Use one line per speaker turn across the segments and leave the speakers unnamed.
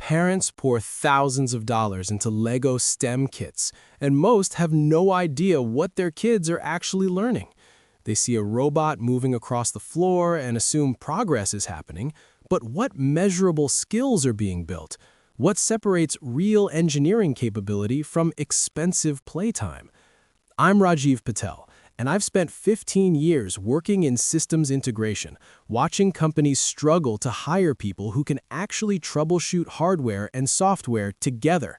Parents pour thousands of dollars into Lego STEM kits, and most have no idea what their kids are actually learning. They see a robot moving across the floor and assume progress is happening, but what measurable skills are being built? What separates real engineering capability from expensive playtime? I'm Rajiv Patel, and I've spent 15 years working in systems integration, watching companies struggle to hire people who can actually troubleshoot hardware and software together.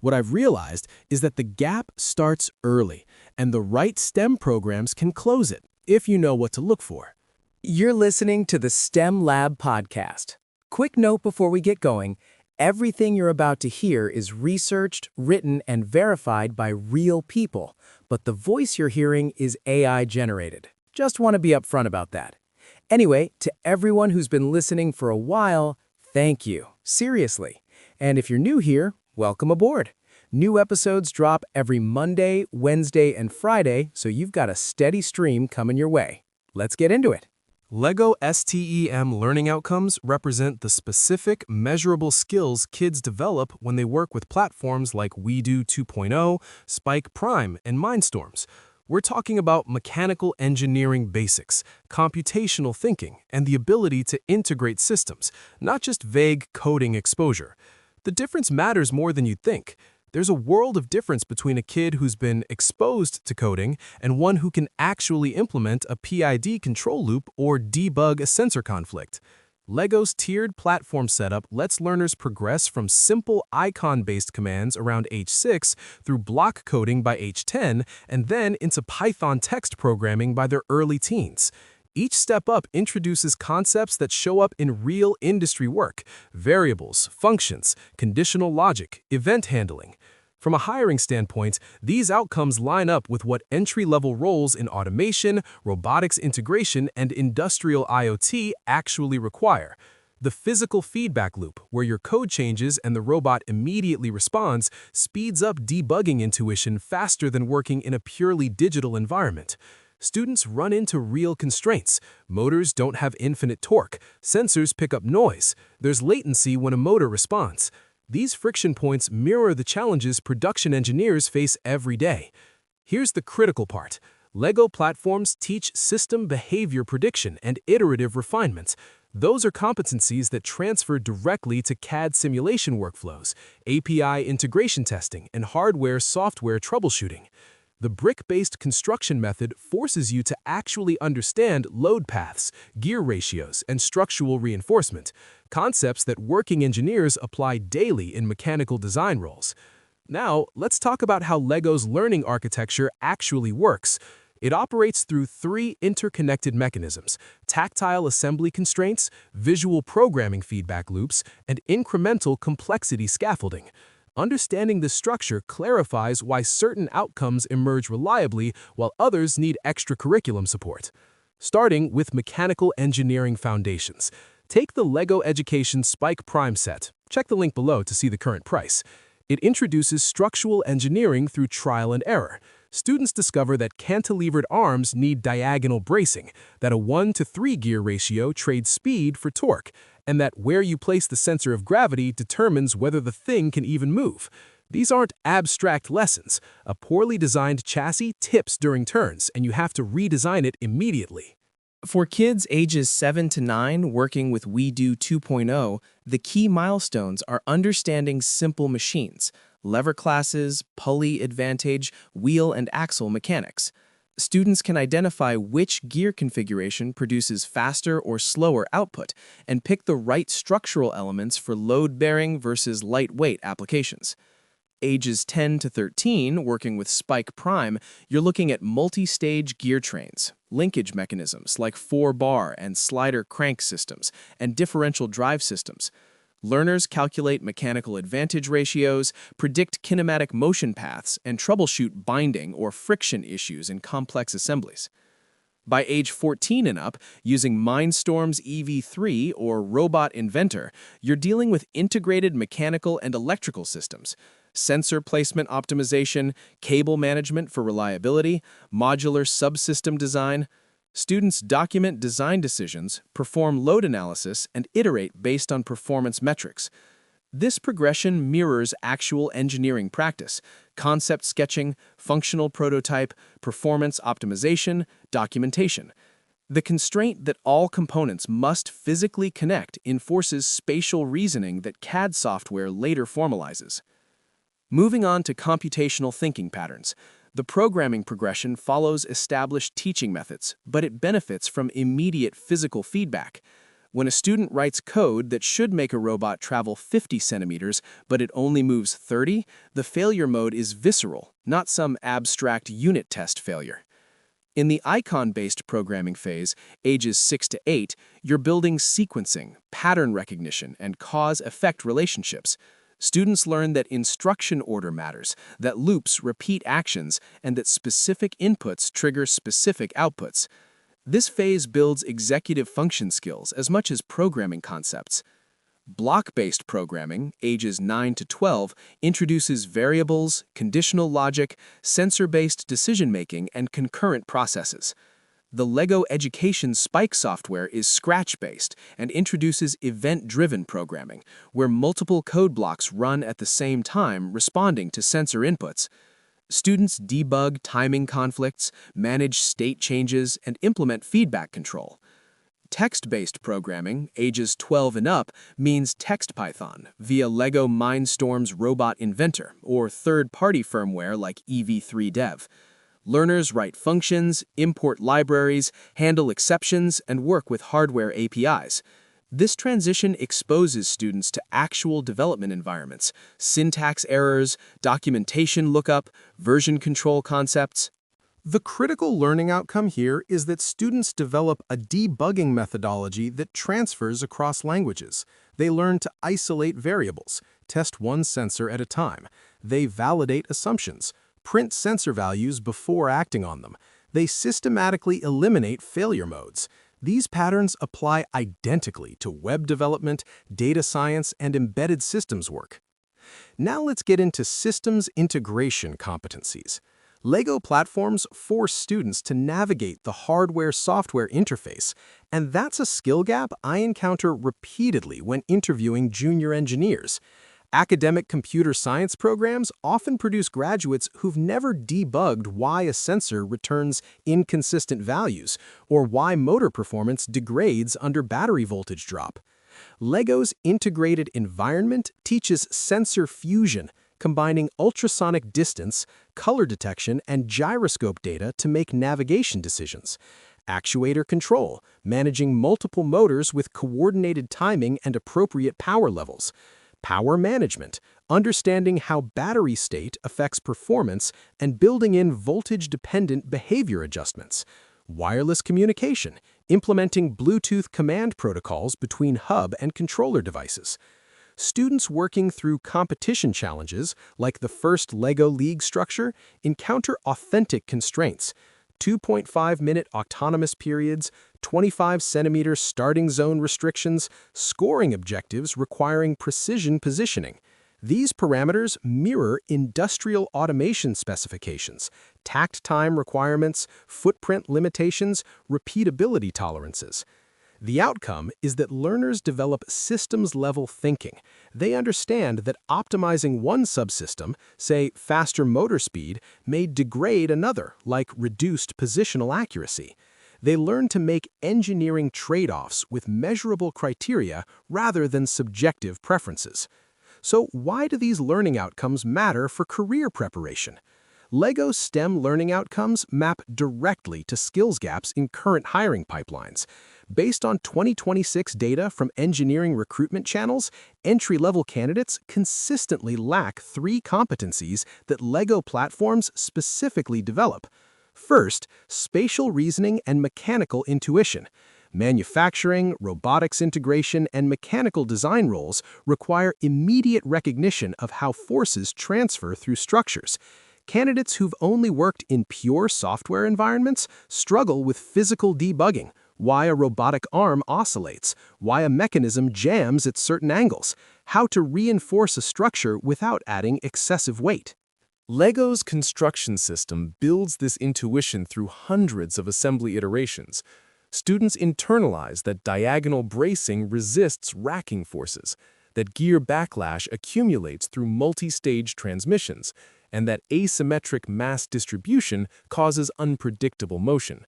What I've realized is that the gap starts early, and the right STEM programs can close it, if you know what to look for.
You're listening to the STEM Lab podcast. Quick note before we get going, everything you're about to hear is researched, written, and verified by real people, but the voice you're hearing is AI generated. Just want to be upfront about that. Anyway, to everyone who's been listening for a while, thank you. Seriously. And if you're new here, welcome aboard. New episodes drop every Monday, Wednesday, and Friday, so you've got a steady stream coming your way. Let's get into it.
Lego STEM learning outcomes represent the specific, measurable skills kids develop when they work with platforms like WeDo 2.0, Spike Prime, and MINDSTORMS. We're talking about mechanical engineering basics, computational thinking, and the ability to integrate systems, not just vague coding exposure. The difference matters more than you'd think. There's a world of difference between a kid who's been exposed to coding and one who can actually implement a PID control loop or debug a sensor conflict. Lego's tiered platform setup lets learners progress from simple icon-based commands around age 6 through block coding by age 10 and then into Python text programming by their early teens. Each step up introduces concepts that show up in real industry work: variables, functions, conditional logic, event handling. From a hiring standpoint, these outcomes line up with what entry-level roles in automation, robotics integration, and industrial IoT actually require. The physical feedback loop, where your code changes and the robot immediately responds, speeds up debugging intuition faster than working in a purely digital environment. Students run into real constraints. Motors don't have infinite torque. Sensors pick up noise. There's latency when a motor responds. These friction points mirror the challenges production engineers face every day. Here's the critical part. Lego platforms teach system behavior prediction and iterative refinements. Those are competencies that transfer directly to CAD simulation workflows, API integration testing, and hardware-software troubleshooting. The brick-based construction method forces you to actually understand load paths, gear ratios, and structural reinforcement, concepts that working engineers apply daily in mechanical design roles. Now, let's talk about how Lego's learning architecture actually works. It operates through 3 interconnected mechanisms: tactile assembly constraints, visual programming feedback loops, and incremental complexity scaffolding. Understanding this structure clarifies why certain outcomes emerge reliably while others need extra curriculum support. Starting with mechanical engineering foundations. Take the Lego Education Spike Prime set. Check the link below to see the current price. It introduces structural engineering through trial and error. Students discover that cantilevered arms need diagonal bracing, that a 1-to-3 gear ratio trades speed for torque, and that where you place the center of gravity determines whether the thing can even move. These aren't abstract lessons. A poorly designed chassis tips during turns, and you have to redesign it immediately.
For kids ages 7 to 9 working with WeDo 2.0, the key milestones are understanding simple machines, lever classes, pulley advantage, wheel and axle mechanics. Students can identify which gear configuration produces faster or slower output and pick the right structural elements for load-bearing versus lightweight applications. Ages 10 to 13, working with Spike Prime, you're looking at multi-stage gear trains, linkage mechanisms like 4-bar and slider crank systems, and differential drive systems. Learners calculate mechanical advantage ratios, predict kinematic motion paths, and troubleshoot binding or friction issues in complex assemblies. By age 14 and up, using MINDSTORMS EV3 or Robot Inventor, you're dealing with integrated mechanical and electrical systems, sensor placement optimization, cable management for reliability, modular subsystem design. Students document design decisions, perform load analysis, and iterate based on performance metrics. This progression mirrors actual engineering practice: concept sketching, functional prototype, performance optimization, documentation. The constraint that all components must physically connect enforces spatial reasoning that CAD software later formalizes. Moving on to computational thinking patterns, the programming progression follows established teaching methods, but it benefits from immediate physical feedback. When a student writes code that should make a robot travel 50 centimeters, but it only moves 30, the failure mode is visceral, not some abstract unit test failure. In the icon-based programming phase, ages 6 to 8, you're building sequencing, pattern recognition, and cause-effect relationships. Students learn that instruction order matters, that loops repeat actions, and that specific inputs trigger specific outputs. This phase builds executive function skills as much as programming concepts. Block-based programming, ages 9 to 12, introduces variables, conditional logic, sensor-based decision-making, and concurrent processes. The LEGO Education Spike software is Scratch-based and introduces event-driven programming, where multiple code blocks run at the same time responding to sensor inputs. Students debug timing conflicts, manage state changes, and implement feedback control. Text-based programming, ages 12 and up, means text Python via LEGO MINDSTORMS Robot Inventor or third-party firmware like EV3Dev. Learners write functions, import libraries, handle exceptions, and work with hardware APIs. This transition exposes students to actual development environments, syntax errors, documentation lookup, version control concepts.
The critical learning outcome here is that students develop a debugging methodology that transfers across languages. They learn to isolate variables, test one sensor at a time. They validate assumptions, print sensor values before acting on them. They systematically eliminate failure modes. These patterns apply identically to web development, data science, and embedded systems work. Now let's get into systems integration competencies. LEGO platforms force students to navigate the hardware-software interface, and that's a skill gap I encounter repeatedly when interviewing junior engineers. Academic computer science programs often produce graduates who've never debugged why a sensor returns inconsistent values or why motor performance degrades under battery voltage drop. LEGO's integrated environment teaches sensor fusion, combining ultrasonic distance, color detection, and gyroscope data to make navigation decisions. Actuator control, managing multiple motors with coordinated timing and appropriate power levels. Power management, understanding how battery state affects performance and building in voltage-dependent behavior adjustments. Wireless communication, implementing Bluetooth command protocols between hub and controller devices. Students working through competition challenges, like the first LEGO League structure, encounter authentic constraints: 2.5-minute autonomous periods, 25-centimeter starting zone restrictions, scoring objectives requiring precision positioning. These parameters mirror industrial automation specifications, takt time requirements, footprint limitations, repeatability tolerances. The outcome is that learners develop systems-level thinking. They understand that optimizing one subsystem, say faster motor speed, may degrade another, like reduced positional accuracy. They learn to make engineering trade-offs with measurable criteria rather than subjective preferences. So why do these learning outcomes matter for career preparation? LEGO STEM learning outcomes map directly to skills gaps in current hiring pipelines. Based on 2026 data from engineering recruitment channels, entry-level candidates consistently lack 3 competencies that LEGO platforms specifically develop. First, spatial reasoning and mechanical intuition. Manufacturing, robotics integration, and mechanical design roles require immediate recognition of how forces transfer through structures. Candidates who've only worked in pure software environments struggle with physical debugging, why a robotic arm oscillates, why a mechanism jams at certain angles, how to reinforce a structure without adding excessive weight. LEGO's construction system builds this intuition through hundreds of assembly iterations. Students internalize that diagonal bracing resists racking forces, that gear backlash accumulates through multi-stage transmissions, and that asymmetric mass distribution causes unpredictable motion.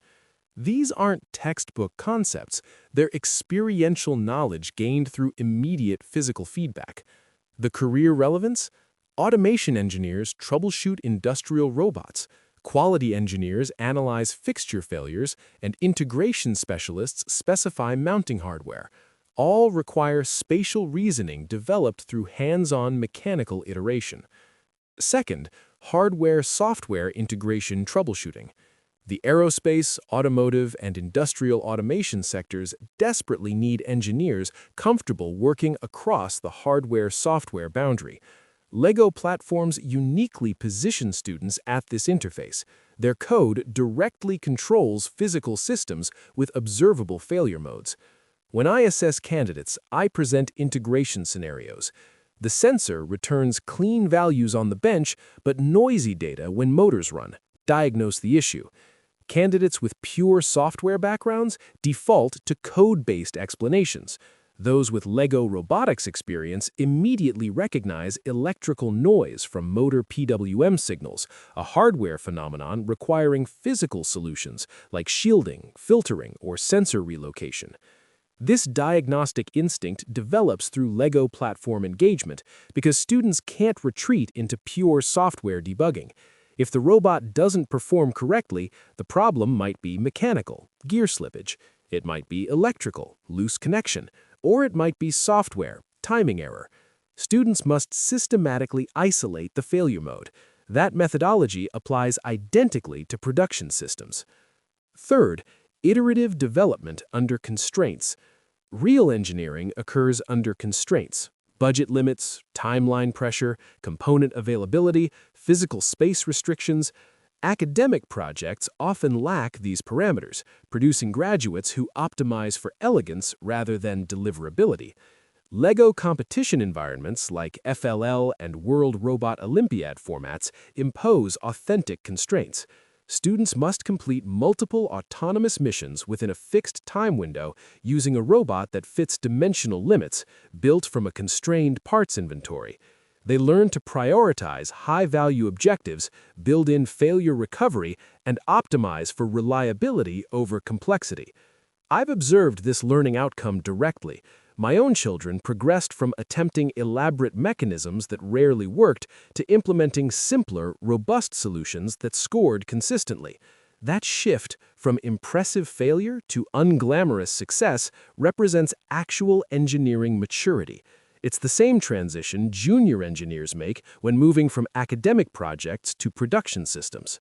These aren't textbook concepts, they're experiential knowledge gained through immediate physical feedback. The career relevance? Automation engineers troubleshoot industrial robots, quality engineers analyze fixture failures, and integration specialists specify mounting hardware. All require spatial reasoning developed through hands-on mechanical iteration. Second, hardware-software integration troubleshooting. The aerospace, automotive, and industrial automation sectors desperately need engineers comfortable working across the hardware-software boundary. LEGO platforms uniquely position students at this interface. Their code directly controls physical systems with observable failure modes. When I assess candidates, I present integration scenarios. The sensor returns clean values on the bench, but noisy data when motors run. Diagnose the issue. Candidates with pure software backgrounds default to code-based explanations. Those with LEGO robotics experience immediately recognize electrical noise from motor PWM signals, a hardware phenomenon requiring physical solutions like shielding, filtering, or sensor relocation. This diagnostic instinct develops through LEGO platform engagement because students can't retreat into pure software debugging. If the robot doesn't perform correctly, the problem might be mechanical, gear slippage. It might be electrical, loose connection, or it might be software, timing error. Students must systematically isolate the failure mode. That methodology applies identically to production systems. Third, iterative development under constraints. Real engineering occurs under constraints. Budget limits, timeline pressure, component availability, physical space restrictions. Academic projects often lack these parameters, producing graduates who optimize for elegance rather than deliverability. LEGO competition environments like FLL and World Robot Olympiad formats impose authentic constraints. Students must complete multiple autonomous missions within a fixed time window using a robot that fits dimensional limits, built from a constrained parts inventory. They learn to prioritize high-value objectives, build in failure recovery, and optimize for reliability over complexity. I've observed this learning outcome directly. My own children progressed from attempting elaborate mechanisms that rarely worked to implementing simpler, robust solutions that scored consistently. That shift from impressive failure to unglamorous success represents actual engineering maturity. It's the same transition junior engineers make when moving from academic projects to production systems.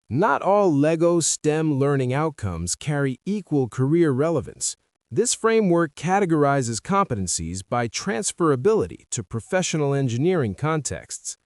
Not all LEGO STEM learning outcomes carry equal career relevance. This framework categorizes competencies by transferability to professional engineering contexts.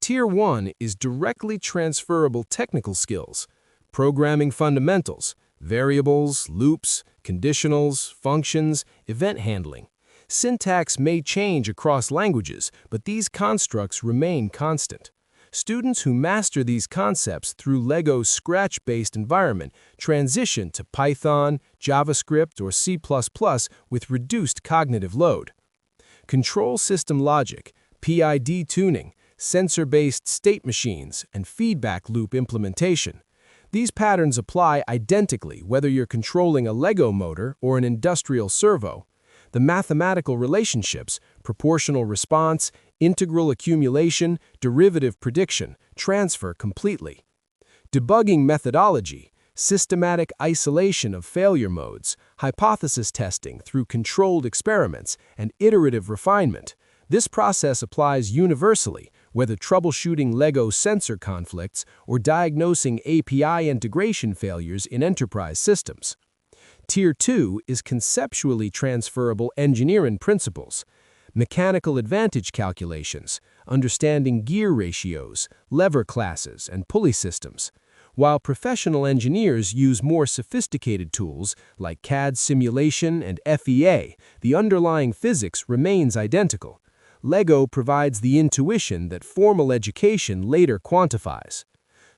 Tier 1 is directly transferable technical skills, programming fundamentals, variables, loops, conditionals, functions, event handling. Syntax may change across languages, but these constructs remain constant. Students who master these concepts through LEGO's Scratch-based environment transition to Python, JavaScript, or C++ with reduced cognitive load. Control system logic, PID tuning, sensor-based state machines, and feedback loop implementation. These patterns apply identically whether you're controlling a LEGO motor or an industrial servo. The mathematical relationships, proportional response, integral accumulation, derivative prediction, transfer completely. Debugging methodology, systematic isolation of failure modes, hypothesis testing through controlled experiments, and iterative refinement. This process applies universally, whether troubleshooting LEGO sensor conflicts or diagnosing API integration failures in enterprise systems. Tier 2 is conceptually transferable engineering principles. Mechanical advantage calculations, understanding gear ratios, lever classes, and pulley systems. While professional engineers use more sophisticated tools like CAD simulation and FEA, the underlying physics remains identical. LEGO provides the intuition that formal education later quantifies.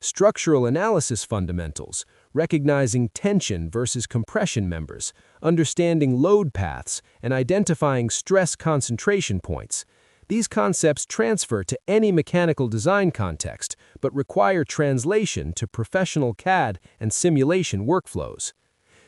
Structural analysis fundamentals, recognizing tension versus compression members, understanding load paths, and identifying stress concentration points. These concepts transfer to any mechanical design context, but require translation to professional CAD and simulation workflows.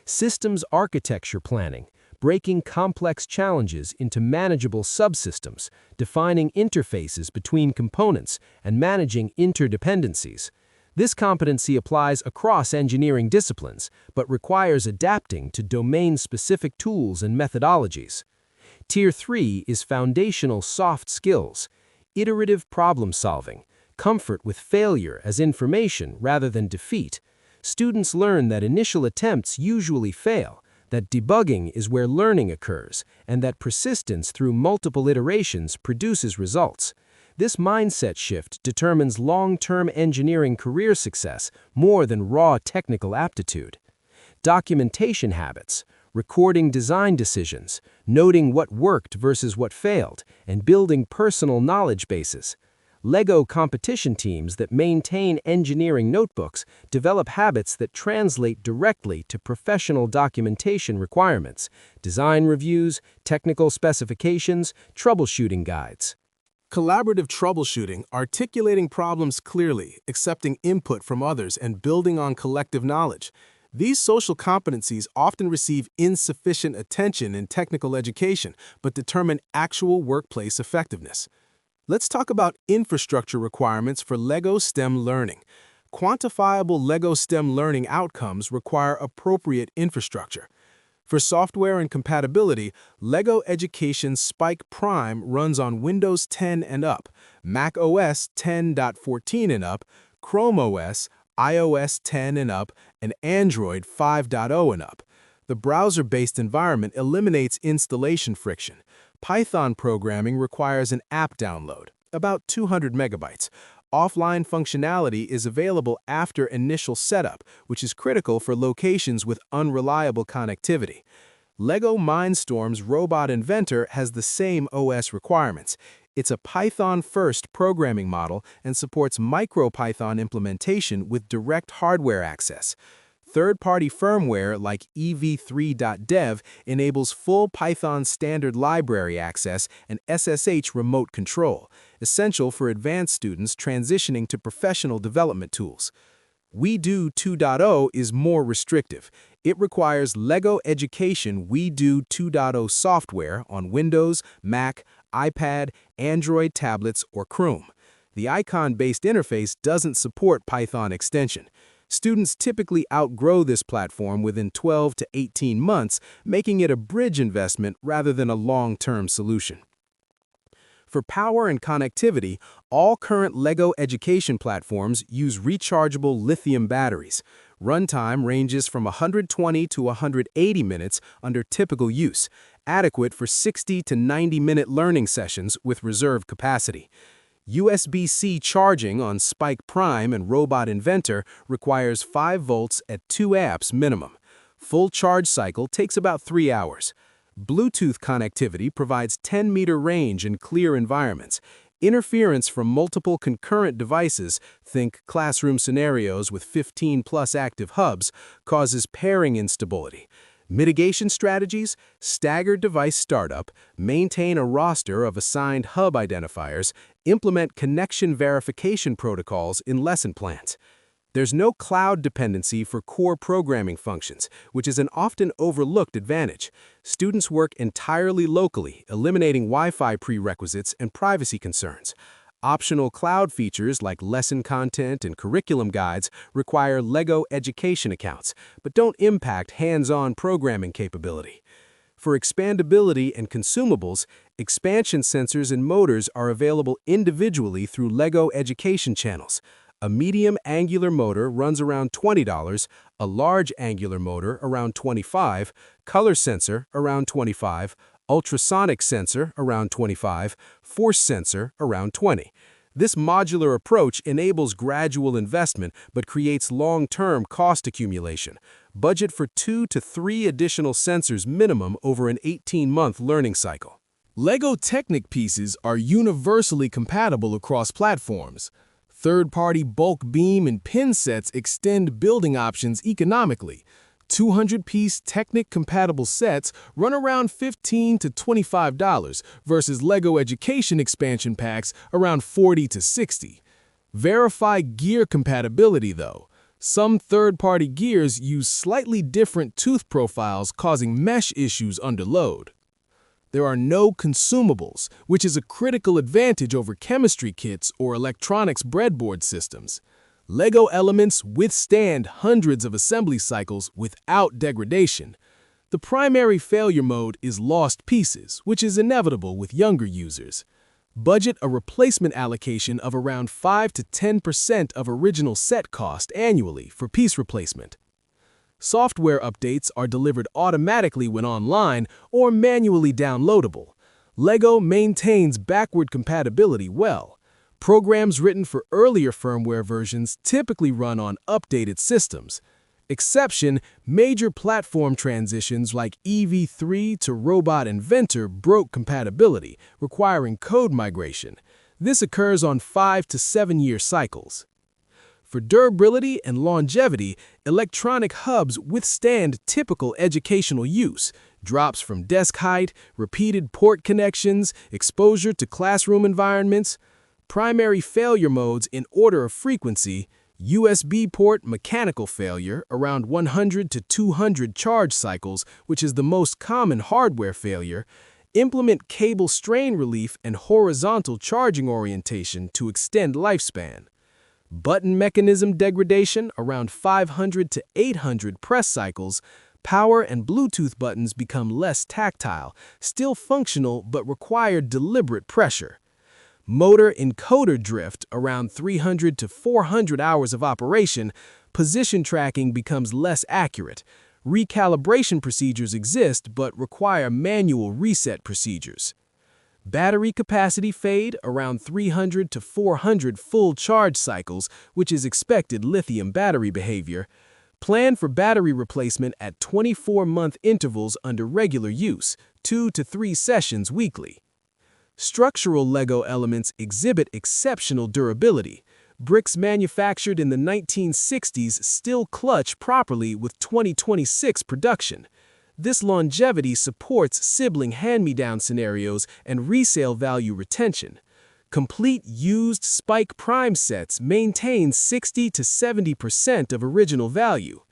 Systems architecture planning, breaking complex challenges into manageable subsystems, defining interfaces between components, and managing interdependencies. This competency applies across engineering disciplines, but requires adapting to domain-specific tools and methodologies. Tier 3 is foundational soft skills, iterative problem solving, comfort with failure as information rather than defeat. Students learn that initial attempts usually fail, that debugging is where learning occurs, and that persistence through multiple iterations produces results. This mindset shift determines long-term engineering career success more than raw technical aptitude. Documentation habits, recording design decisions, noting what worked versus what failed, and building personal knowledge bases. LEGO competition teams that maintain engineering notebooks develop habits that translate directly to professional documentation requirements, design reviews, technical specifications, troubleshooting guides.
Collaborative troubleshooting, articulating problems clearly, accepting input from others, and building on collective knowledge. These social competencies often receive insufficient attention in technical education, but determine actual workplace effectiveness. Let's talk about infrastructure requirements for LEGO STEM learning. Quantifiable LEGO STEM learning outcomes require appropriate infrastructure. For software and compatibility, LEGO Education Spike Prime runs on Windows 10 and up, Mac OS 10.14 and up, Chrome OS, iOS 10 and up, and Android 5.0 and up. The browser-based environment eliminates installation friction. Python programming requires an app download, about 200 megabytes. Offline functionality is available after initial setup, which is critical for locations with unreliable connectivity. LEGO MINDSTORMS Robot Inventor has the same OS requirements. It's a Python-first programming model and supports MicroPython implementation with direct hardware access. Third-party firmware like ev3.dev enables full Python standard library access and SSH remote control, essential for advanced students transitioning to professional development tools. WeDo 2.0 is more restrictive. It requires LEGO Education WeDo 2.0 software on Windows, Mac, iPad, Android tablets, or Chrome. The icon-based interface doesn't support Python extension. Students typically outgrow this platform within 12 to 18 months, making it a bridge investment rather than a long-term solution. For power and connectivity, all current LEGO Education platforms use rechargeable lithium batteries. Runtime ranges from 120 to 180 minutes under typical use, adequate for 60 to 90-minute learning sessions with reserved capacity. USB-C charging on Spike Prime and Robot Inventor requires 5 volts at 2 amps minimum. Full charge cycle takes about 3 hours. Bluetooth connectivity provides 10-meter range in clear environments. Interference from multiple concurrent devices, think classroom scenarios with 15+ active hubs, causes pairing instability. Mitigation strategies: staggered device startup, maintain a roster of assigned hub identifiers, implement connection verification protocols in lesson plans. There's no cloud dependency for core programming functions, which is an often overlooked advantage. Students work entirely locally, eliminating Wi-Fi prerequisites and privacy concerns. Optional cloud features like lesson content and curriculum guides require LEGO Education accounts, but don't impact hands-on programming capability. For expandability and consumables, expansion sensors and motors are available individually through LEGO Education channels. A medium angular motor runs around $20, a large angular motor around $25, color sensor around $25, ultrasonic sensor around $25, force sensor around $20. This modular approach enables gradual investment but creates long-term cost accumulation. Budget for 2 to 3 additional sensors minimum over an 18-month learning cycle.
LEGO Technic pieces are universally compatible across platforms.
Third-party bulk beam and pin sets extend building options economically. 200-piece Technic-compatible sets run around $15 to $25 versus LEGO Education expansion packs around $40 to $60. Verify gear compatibility, though. Some third-party gears use slightly different tooth profiles, causing mesh issues under load. There are no consumables, which is a critical advantage over chemistry kits or electronics breadboard systems. LEGO elements withstand hundreds of assembly cycles without degradation. The primary failure mode is lost pieces, which is inevitable with younger users. Budget a replacement allocation of around 5 to 10% of original set cost annually for piece replacement. Software updates are delivered automatically when online or manually downloadable. LEGO maintains backward compatibility well. Programs written for earlier firmware versions typically run on updated systems. Exception, major platform transitions like EV3 to Robot Inventor broke compatibility, requiring code migration. This occurs on 5 to 7 year cycles. For durability and longevity, electronic hubs withstand typical educational use, drops from desk height, repeated port connections, exposure to classroom environments. Primary failure modes in order of frequency: USB port mechanical failure, around 100 to 200 charge cycles, which is the most common hardware failure. Implement cable strain relief and horizontal charging orientation to extend lifespan. Button mechanism degradation, around 500 to 800 press cycles. Power and Bluetooth buttons become less tactile, still functional but require deliberate pressure. Motor encoder drift, around 300 to 400 hours of operation. Position tracking becomes less accurate. Recalibration procedures exist but require manual reset procedures. Battery capacity fade, around 300 to 400 full charge cycles, which is expected lithium battery behavior. Plan for battery replacement at 24-month intervals under regular use, 2 to 3 sessions weekly. Structural LEGO elements exhibit exceptional durability. Bricks manufactured in the 1960s still clutch properly with 2026 production. This longevity supports sibling hand-me-down scenarios and resale value retention. Complete used Spike Prime sets maintain 60 to 70% of original value.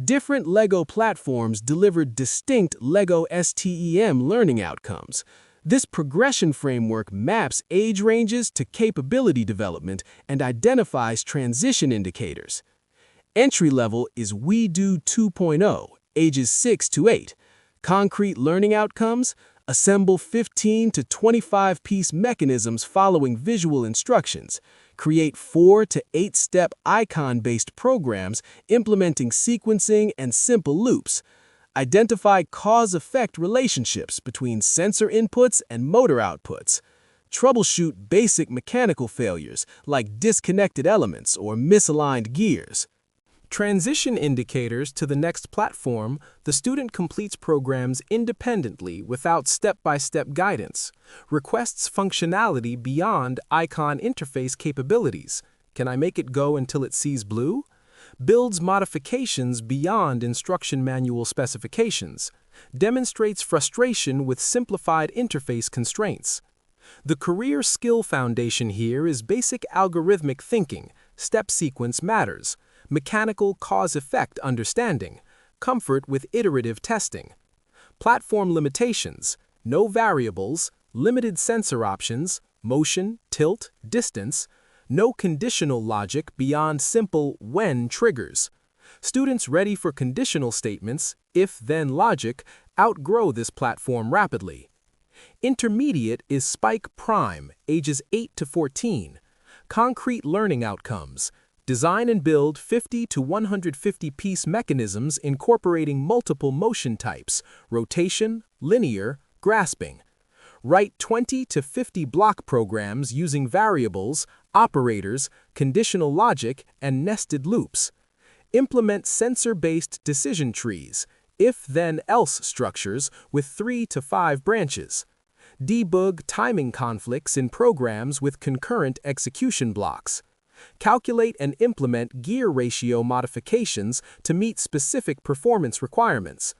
Different LEGO platforms deliver distinct LEGO STEM learning outcomes. This progression framework maps age ranges to capability development and identifies transition indicators. Entry level is WeDo 2.0, ages 6 to 8. Concrete learning outcomes: assemble 15 to 25 piece mechanisms following visual instructions. Create 4 to 8 step icon-based programs implementing sequencing and simple loops. Identify cause-effect relationships between sensor inputs and motor outputs. Troubleshoot basic mechanical failures like disconnected elements or misaligned gears. Transition indicators to the next platform: the student completes programs independently without step-by-step guidance. Requests functionality beyond icon interface capabilities. Can I make it go until it sees blue? Builds modifications beyond instruction manual specifications. Demonstrates frustration with simplified interface constraints. The career skill foundation here is basic algorithmic thinking. Step sequence matters. Mechanical cause-effect understanding. Comfort with iterative testing. Platform limitations: no variables, limited sensor options, motion, tilt, distance. No conditional logic beyond simple when triggers. Students ready for conditional statements, if-then logic, outgrow this platform rapidly. Intermediate is Spike Prime, ages 8 to 14. Concrete learning outcomes: design and build 50 to 150 piece mechanisms incorporating multiple motion types: rotation, linear, grasping. Write 20 to 50 block programs using variables, operators, conditional logic, and nested loops. Implement sensor-based decision trees, if-then-else structures with 3 to 5 branches. Debug timing conflicts in programs with concurrent execution blocks.
Calculate and implement gear ratio modifications to meet specific performance requirements.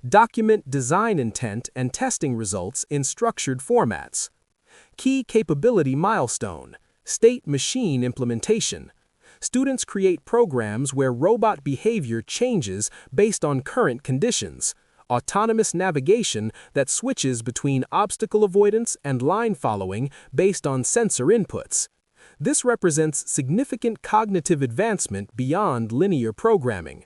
Document design intent and testing results in structured formats. Key capability milestone: state machine implementation. Students create programs where robot behavior changes based on current conditions. Autonomous navigation that switches between obstacle avoidance and line following based on sensor inputs. This represents significant cognitive advancement beyond linear programming.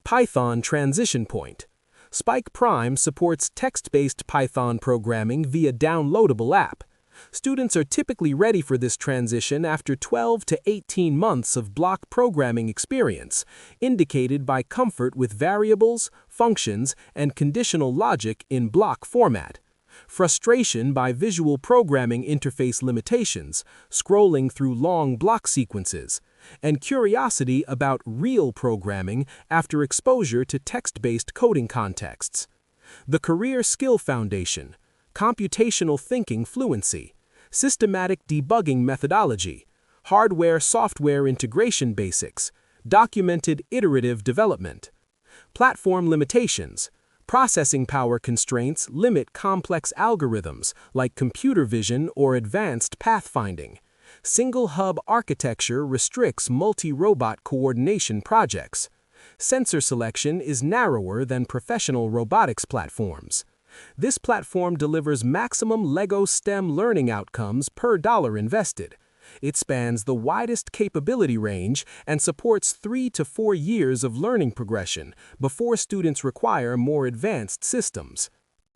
Python transition point. Spike Prime supports text-based Python programming via downloadable app. Students are typically ready for this transition after 12 to 18 months of block programming experience, indicated by comfort with variables, functions, and conditional logic in block format. Frustration by visual programming interface limitations, scrolling through long block sequences, and curiosity about real programming after exposure to text-based coding contexts. The Career Skill Foundation. Computational thinking fluency, systematic debugging methodology, hardware-software integration basics, documented iterative development. Platform limitations. Processing power constraints limit complex algorithms like computer vision or advanced pathfinding. Single hub architecture restricts multi-robot coordination projects. Sensor selection is narrower than professional robotics platforms. This platform delivers maximum LEGO STEM learning outcomes per dollar invested. It spans the widest capability range and supports 3 to 4 years of learning progression before students require more advanced systems.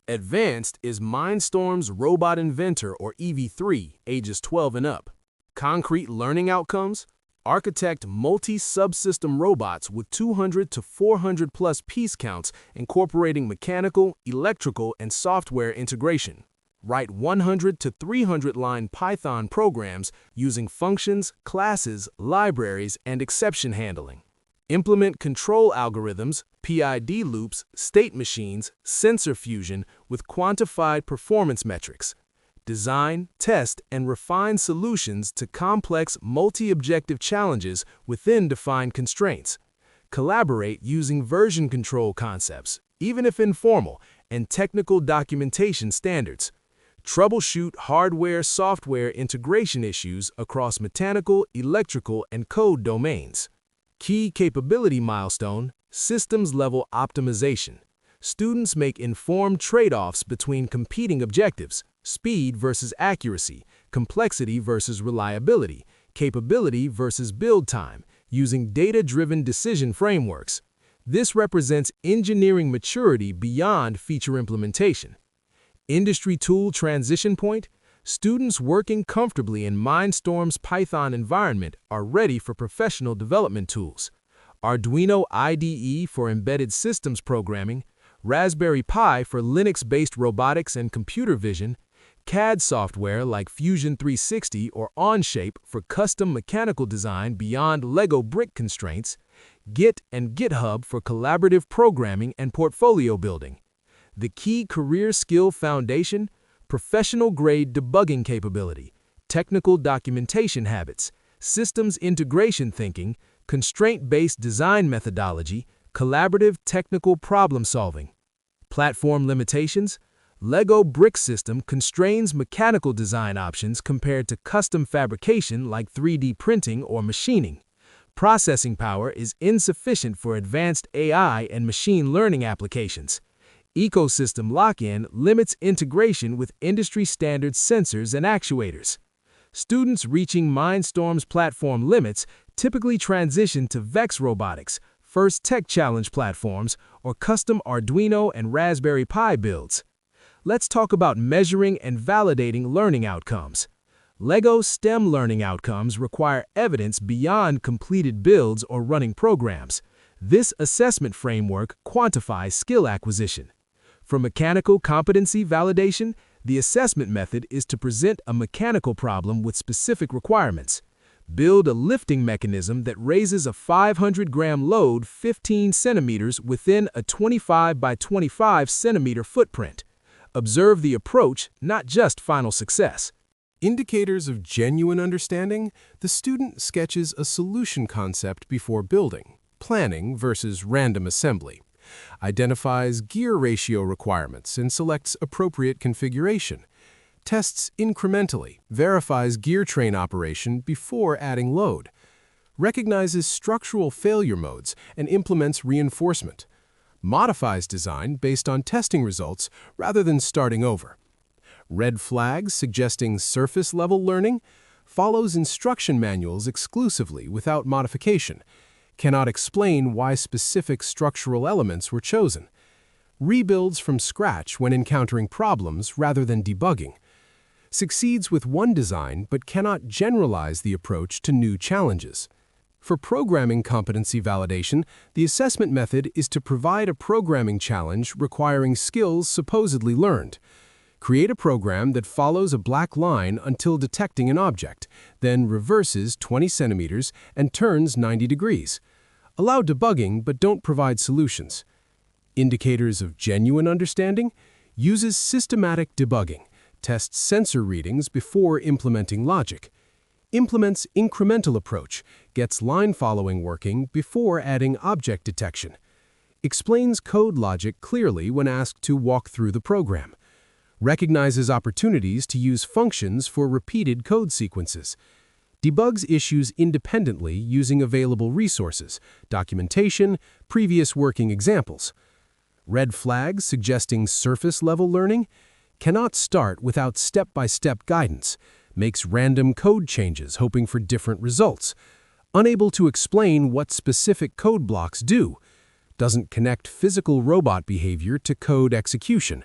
Advanced is MINDSTORMS Robot Inventor or EV3, ages 12 and up. Concrete learning outcomes: architect multi-subsystem robots with 200 to 400 plus piece counts incorporating mechanical, electrical, and software integration. Write 100 to 300 line Python programs using functions, classes, libraries, and exception handling. Implement control algorithms, PID loops, state machines, sensor fusion with quantified performance metrics. Design, test, and refine solutions to complex multi-objective challenges within defined constraints. Collaborate using version control concepts, even if informal, and technical documentation standards. Troubleshoot hardware-software integration issues across mechanical, electrical, and code domains. Key capability milestone: systems-level optimization. Students make informed trade-offs between competing objectives: speed versus accuracy, complexity versus reliability, capability versus build time, using data-driven decision frameworks. This represents engineering maturity beyond feature implementation. Industry tool transition point: students working comfortably in MINDSTORMS Python environment are ready for professional development tools. Arduino IDE for embedded systems programming, Raspberry Pi for Linux-based robotics and computer vision, CAD software like Fusion 360 or Onshape for custom mechanical design beyond LEGO brick constraints, Git and GitHub for collaborative programming and portfolio building. The key career skill foundation: professional-grade debugging capability, technical documentation habits, systems integration thinking, constraint-based design methodology, collaborative technical problem solving. Platform limitations: LEGO brick system constrains mechanical design options compared to custom fabrication like 3D printing or machining. Processing power is insufficient for advanced AI and machine learning applications. Ecosystem lock-in limits integration with industry-standard sensors and actuators. Students reaching MINDSTORMS platform limits typically transition to VEX Robotics, First Tech Challenge platforms, or custom Arduino and Raspberry Pi builds. Let's talk about measuring and validating learning outcomes. LEGO STEM learning outcomes require evidence beyond completed builds or running programs. This assessment framework quantifies skill acquisition. For mechanical competency validation, the assessment method is to present a mechanical problem with specific requirements. Build a lifting mechanism that raises a 500-gram load 15 centimeters within a 25 by 25 centimeter footprint. Observe the approach, not just final success.
Indicators of genuine understanding: the student sketches a solution concept before building, planning versus random assembly, identifies gear ratio requirements and selects appropriate configuration, tests incrementally, verifies gear train operation before adding load, recognizes structural failure modes and implements reinforcement, modifies design based on testing results rather than starting over. Red flags suggesting surface-level learning: follows instruction manuals exclusively without modification, cannot explain why specific structural elements were chosen, rebuilds from scratch when encountering problems rather than debugging, succeeds with one design but cannot generalize the approach to new challenges. For programming competency validation, the assessment method is to provide a programming challenge requiring skills supposedly learned. Create a program that follows a black line until detecting an object, then reverses 20 centimeters and turns 90 degrees. Allow debugging but don't provide solutions. Indicators of genuine understanding: uses systematic debugging, tests sensor readings before implementing logic, implements incremental approach, gets line following working before adding object detection, explains code logic clearly when asked to walk through the program, recognizes opportunities to use functions for repeated code sequences, debugs issues independently using available resources, documentation, previous working examples. Red flags suggesting surface-level learning: cannot start without step-by-step guidance, makes random code changes hoping for different results, unable to explain what specific code blocks do, doesn't connect physical robot behavior to code execution,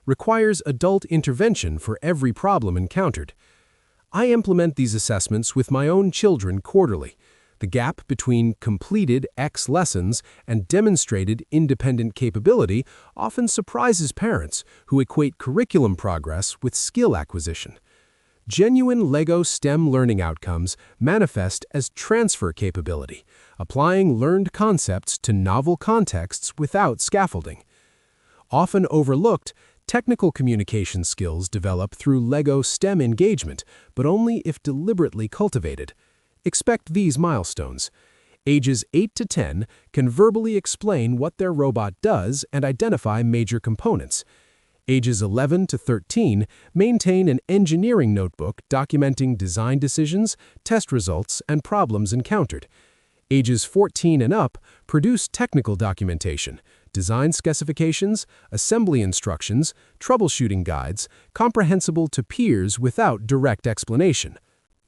requires adult intervention for every problem encountered. I implement these assessments with my own children quarterly. The gap between completed X lessons and demonstrated independent capability often surprises parents who equate curriculum progress with skill acquisition. Genuine LEGO STEM learning outcomes manifest as transfer capability, applying learned concepts to novel contexts without scaffolding. Often overlooked, technical communication skills develop through LEGO STEM engagement, but only if deliberately cultivated. Expect these milestones. Ages 8 to 10 can verbally explain what their robot does and identify major components. Ages 11 to 13 maintain an engineering notebook documenting design decisions, test results, and problems encountered. Ages 14 and up produce technical documentation, design specifications, assembly instructions, troubleshooting guides, comprehensible to peers without direct explanation.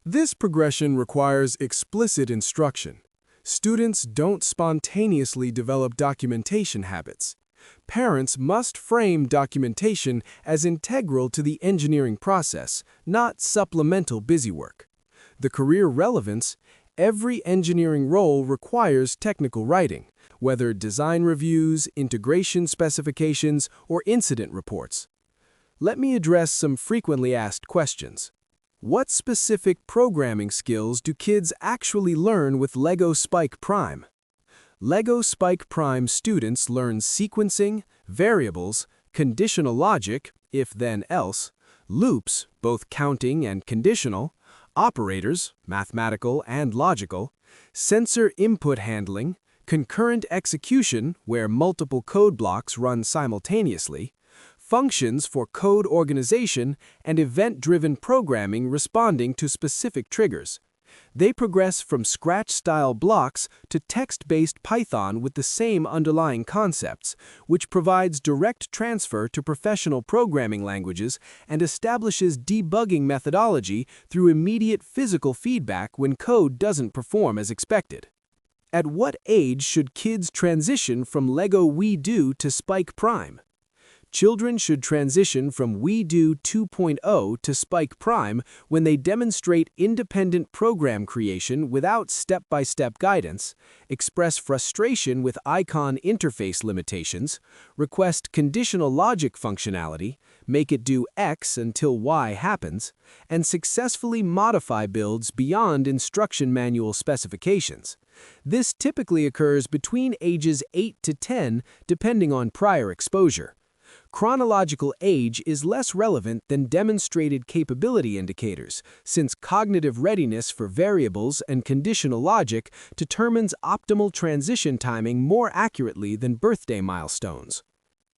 This progression requires explicit instruction. Students don't spontaneously develop documentation habits. Parents must frame documentation as integral to the engineering process, not supplemental busywork. The career relevance: every engineering role requires technical writing, whether design reviews, integration specifications, or incident reports. Let me address some frequently asked questions. What specific programming skills do kids actually learn with LEGO Spike Prime? LEGO Spike Prime students learn sequencing, variables, conditional logic, if then else, loops, both counting and conditional, operators, mathematical and logical, sensor input handling, concurrent execution, where multiple code blocks run simultaneously, functions for code organization, and event-driven programming responding to specific triggers. They progress from scratch-style blocks to text-based Python with the same underlying concepts, which provides direct transfer to professional programming languages and establishes debugging methodology through immediate physical feedback when code doesn't perform as expected. At what age should kids transition from LEGO WeDo to Spike Prime? Children should transition from WeDo 2.0 to Spike Prime when they demonstrate independent program creation without step-by-step guidance, express frustration with icon interface limitations, request conditional logic functionality, make it do X until Y happens, and successfully modify builds beyond instruction manual specifications. This typically occurs between ages 8 to 10, depending on prior exposure.
Chronological age is less relevant than demonstrated capability indicators, since cognitive readiness for variables and conditional logic determines optimal transition timing more accurately than birthday milestones.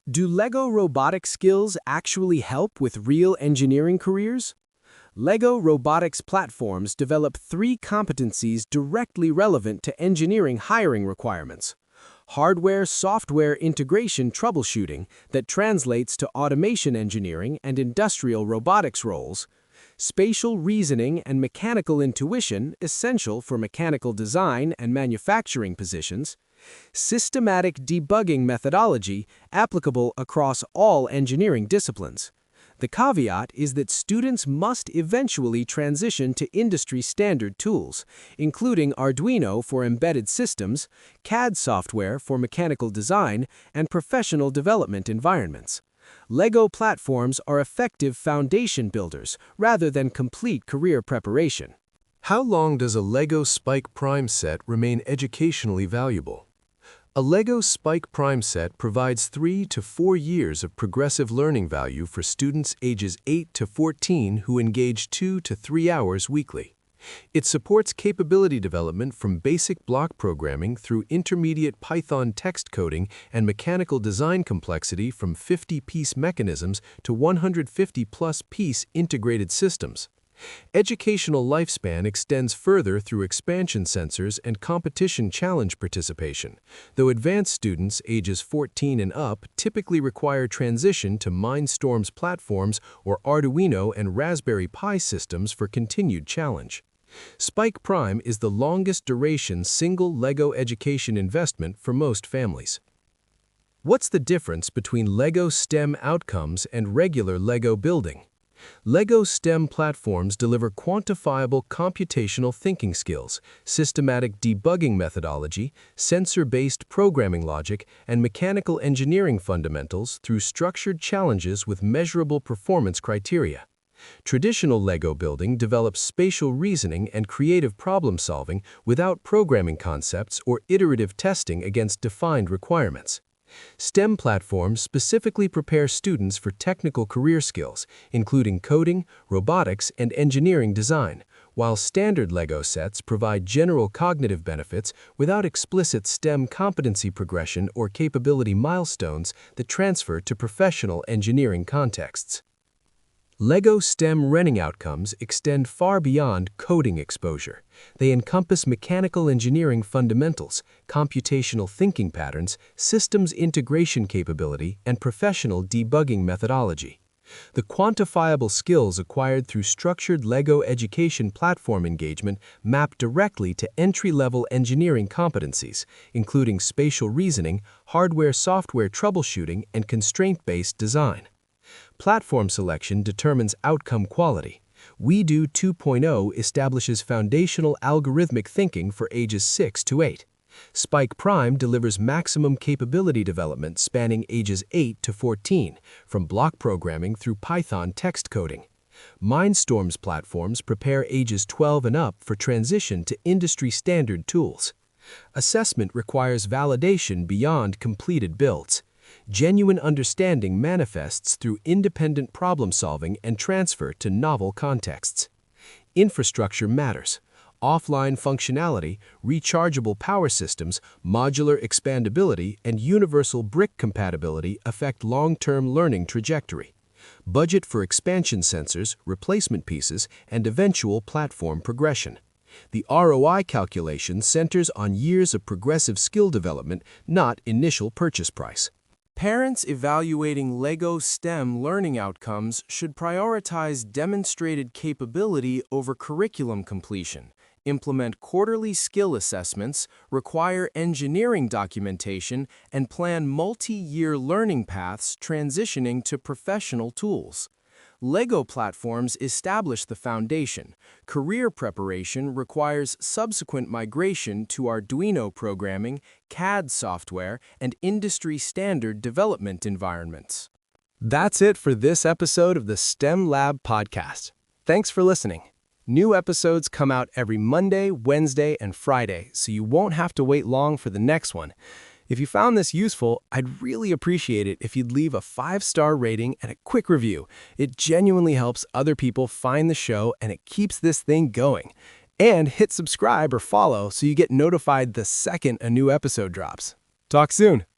Do LEGO robotic skills actually help with real engineering careers? LEGO robotics platforms develop 3 competencies directly relevant to engineering hiring requirements. Hardware-software integration troubleshooting that translates to automation engineering and industrial robotics roles, spatial reasoning and mechanical intuition essential for mechanical design and manufacturing positions, systematic debugging methodology applicable across all engineering disciplines. The caveat is that students must eventually transition to industry-standard tools, including Arduino for embedded systems, CAD software for mechanical design, and professional development environments. LEGO platforms are effective foundation builders rather than complete career preparation.
How long does a LEGO Spike Prime set remain educationally valuable? A LEGO Spike Prime set provides 3 to 4 years of progressive learning value for students ages 8 to 14 who engage 2 to 3 hours weekly. It supports capability development from basic block programming through intermediate Python text coding and mechanical design complexity from 50-piece mechanisms to 150-plus piece integrated systems. Educational lifespan extends further through expansion sensors and competition challenge participation, though advanced students ages 14 and up typically require transition to MINDSTORMS platforms or Arduino and Raspberry Pi systems for continued challenge. Spike Prime is the longest duration single LEGO education investment for most families. What's the difference between LEGO STEM outcomes and regular LEGO building? LEGO STEM platforms deliver quantifiable computational thinking skills, systematic debugging methodology, sensor-based programming logic, and mechanical engineering fundamentals through structured challenges with measurable performance criteria. Traditional LEGO building develops spatial reasoning and creative problem-solving without programming concepts or iterative testing against defined requirements. STEM platforms specifically prepare students for technical career skills, including coding, robotics, and engineering design, while standard LEGO sets provide general cognitive benefits without explicit STEM competency progression or capability milestones that transfer to professional engineering contexts. LEGO STEM learning outcomes extend far beyond coding exposure. They encompass mechanical engineering fundamentals, computational thinking patterns, systems integration capability, and professional debugging methodology. The quantifiable skills acquired through structured LEGO education platform engagement map directly to entry-level engineering competencies, including spatial reasoning, hardware-software troubleshooting, and constraint-based design. Platform selection determines outcome quality. WeDo 2.0 establishes foundational algorithmic thinking for ages 6 to 8. Spike Prime delivers maximum capability development spanning ages 8 to 14, from block programming through Python text coding. MINDSTORMS platforms prepare ages 12 and up for transition to industry-standard tools. Assessment requires validation beyond completed builds. Genuine understanding manifests through independent problem-solving and transfer to novel contexts. Infrastructure matters. Offline functionality, rechargeable power systems, modular expandability, and universal brick compatibility affect long-term learning trajectory. Budget for expansion sensors, replacement pieces, and eventual platform progression. The ROI calculation centers on years of progressive skill development, not initial purchase price.
Parents evaluating LEGO STEM learning outcomes should prioritize demonstrated capability over curriculum completion, implement quarterly skill assessments, require engineering documentation, and plan multi-year learning paths transitioning to professional tools. LEGO platforms establish the foundation. Career preparation requires subsequent migration to Arduino programming, CAD software, and industry-standard development environments. That's it for this episode of the STEM Lab podcast. Thanks for listening. New episodes come out every Monday, Wednesday, and Friday, so you won't have to wait long for the next one. If you found this useful, I'd really appreciate it if you'd leave a 5-star rating and a quick review. It genuinely helps other people find the show and it keeps this thing going. And hit subscribe or follow so you get notified the second a new episode drops. Talk soon!